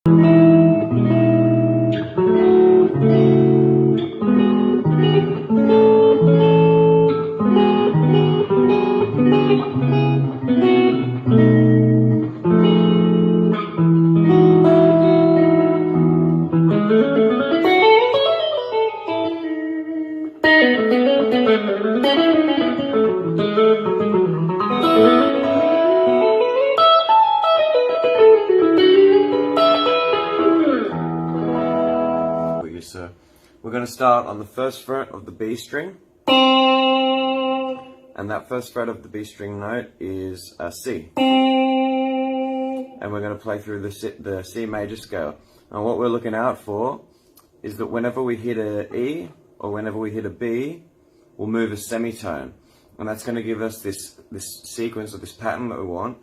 So we're going to start on the first fret of the B string, and that first fret of the B string note is a C, and we're going to play through the C major scale. And what we're looking out for is that whenever we hit a E or whenever we hit a B, we'll move a semitone, and that's going to give us this sequence or this pattern that we want.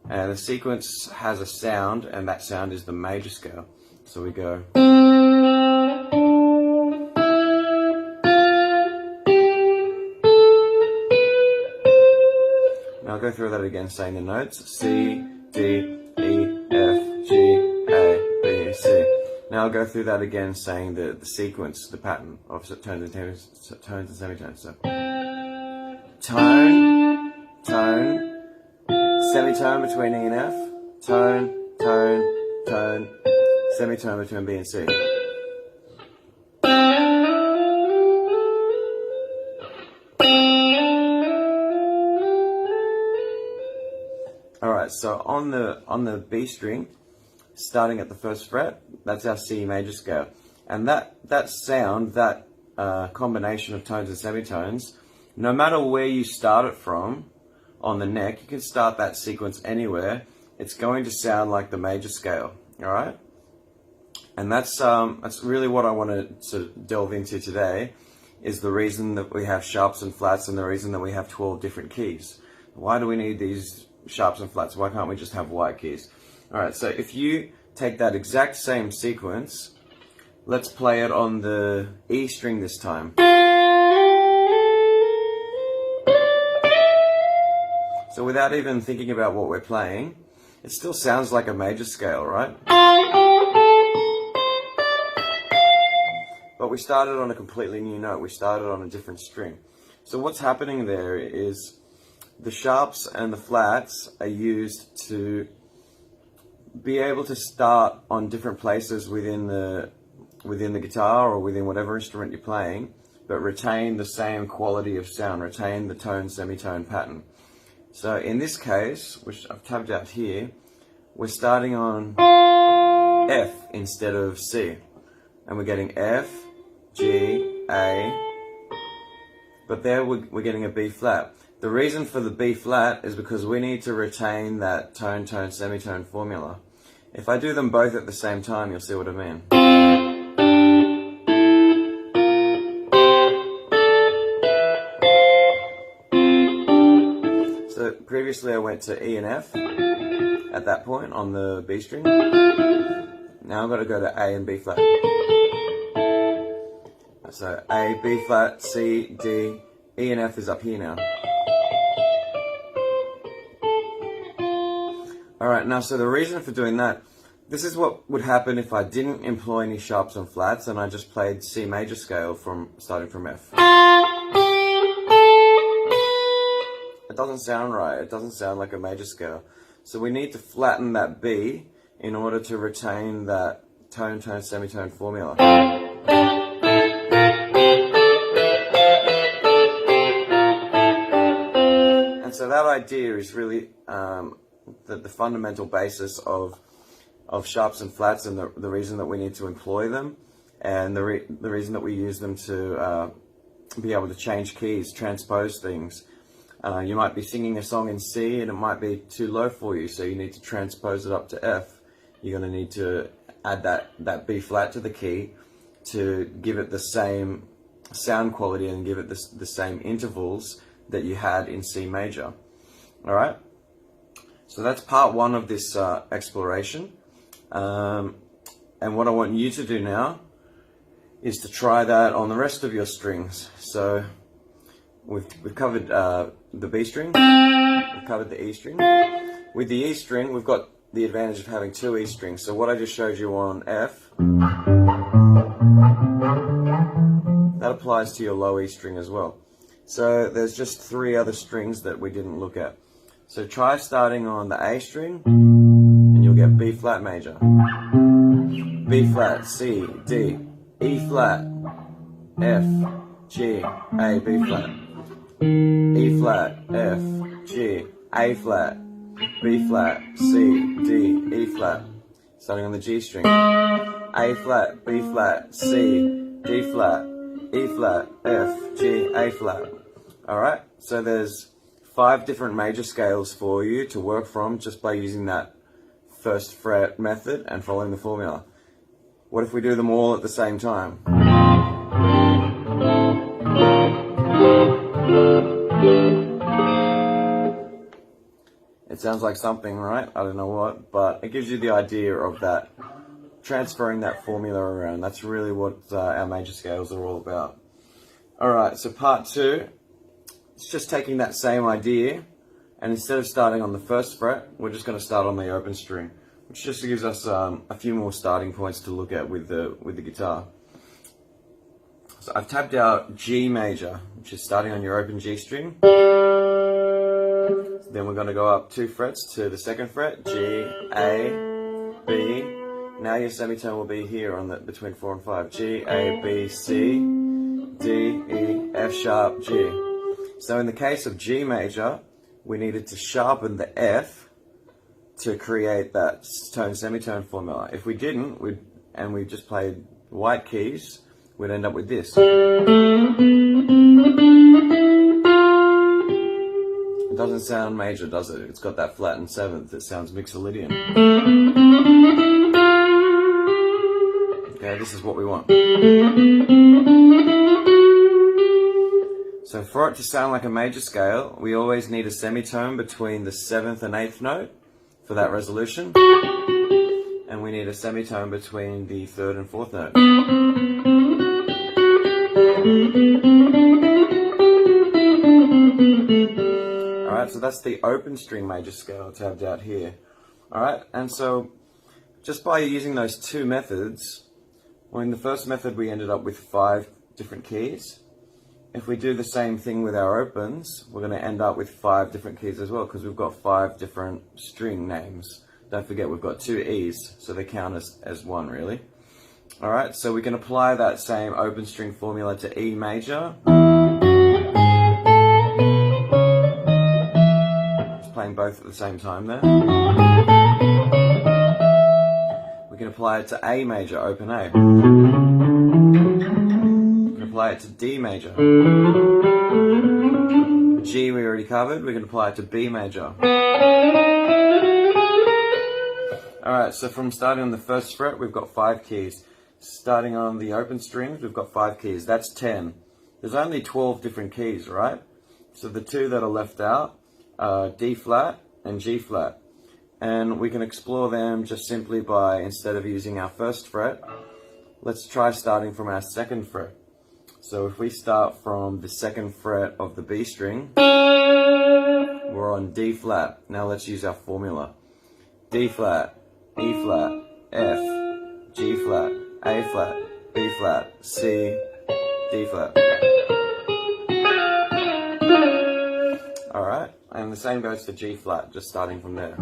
And the sequence has a sound, and that sound is the major scale. So we go. Now I'll go through that again, saying the notes: C, D, E, F, G, A, B, C. Now I'll go through that again, saying the sequence, the pattern of tones and semitones. So tone, tone, semitone between E and F, tone, tone, tone, semitone between B and C. Alright, so on the B string, starting at the first fret, that's our C major scale. And that sound, that combination of tones and semitones, no matter where you start it from on the neck, you can start that sequence anywhere, it's going to sound like the major scale. Alright? And that's really what I want to delve into today, is the reason that we have sharps and flats and the reason that we have 12 different keys. Why do we need these sharps and flats? Why can't we just have white keys? Alright, so if you take that exact same sequence, let's play it on the E string this time. So without even thinking about what we're playing, it still sounds like a major scale, right? But we started on a completely new note. We started on a different string. So what's happening there is the sharps and the flats are used to be able to start on different places within the guitar or within whatever instrument you're playing, but retain the same quality of sound, retain the tone-semitone pattern. So in this case, which I've tabbed out here, we're starting on F instead of C, and we're getting F, G, A, but there we're getting a B flat. The reason for the B flat is because we need to retain that tone-tone-semitone formula. If I do them both at the same time, you'll see what I mean. So previously I went to E and F at that point on the B string. Now I've got to go to A and B flat. So A, B flat, C, D, E and F is up here now. Alright, now so the reason for doing that, this is what would happen if I didn't employ any sharps and flats and I just played C major scale starting from F. It doesn't sound right, it doesn't sound like a major scale. So we need to flatten that B in order to retain that tone-tone-semitone formula. And so that idea is really the fundamental basis of sharps and flats, and the reason that we need to employ them, and the reason that we use them to be able to change keys, transpose things. You might be singing a song in C and it might be too low for you, so you need to transpose it up to F. You're going to need to add that B flat to the key to give it the same sound quality and give it the same intervals that you had in C major. Alright? So that's part one of this exploration. And what I want you to do now is to try that on the rest of your strings. So we've covered the B string, we've covered the E string. With the E string, we've got the advantage of having two E strings. So what I just showed you on F, that applies to your low E string as well. So there's just three other strings that we didn't look at. So try starting on the A string, and you'll get B flat major, B flat, C, D, E flat, F, G, A, B flat, E flat, F, G, A flat, B flat, C, D, E flat. Starting on the G string, A flat, B flat, C, D flat, E flat, F, G, A flat. Alright, so there's 5 different major scales for you to work from just by using that first fret method and following the formula. What if we do them all at the same time? It sounds like something, right? I don't know what, but it gives you the idea of that, transferring that formula around. That's really what our major scales are all about. Alright, so part 2, it's just taking that same idea, and instead of starting on the first fret, we're just going to start on the open string, which just gives us a few more starting points to look at with the guitar. So I've tabbed out G major, which is starting on your open G string. Then we're going to go up 2 frets to the second fret, G, A, B. Now your semitone will be here on the between 4 and 5. G, A, B, C, D, E, F sharp, G. So in the case of G major, we needed to sharpen the F to create that tone semitone formula. If we didn't, we just played white keys, we'd end up with this. It doesn't sound major, does it? It's got that flattened 7th. It sounds Mixolydian. Okay, this is what we want. So for it to sound like a major scale, we always need a semitone between the 7th and 8th note for that resolution. And we need a semitone between the 3rd and 4th note. Alright, so that's the open string major scale tabbed out here. Alright, and so just by using those 2 methods, well, in the first method we ended up with 5 different keys. If we do the same thing with our opens, we're going to end up with 5 different keys as well, because we've got 5 different string names. Don't forget we've got 2 E's, so they count as 1 really. Alright, so we can apply that same open string formula to E major. Just playing both at the same time there. We can apply it to A major, open A. We can apply it to D major. G we already covered, we can apply it to B major. Alright, so from starting on the first fret, we've got 5 keys. Starting on the open strings, we've got 5 keys. That's 10. There's only 12 different keys, right? So the 2 that are left out are D flat and G flat. And we can explore them just simply by, instead of using our first fret, let's try starting from our second fret. So if we start from the second fret of the B string, we're on D flat. Now let's use our formula. D flat, E flat, F, G flat, A flat, B flat, C, D flat. Alright, and the same goes for G flat, just starting from there.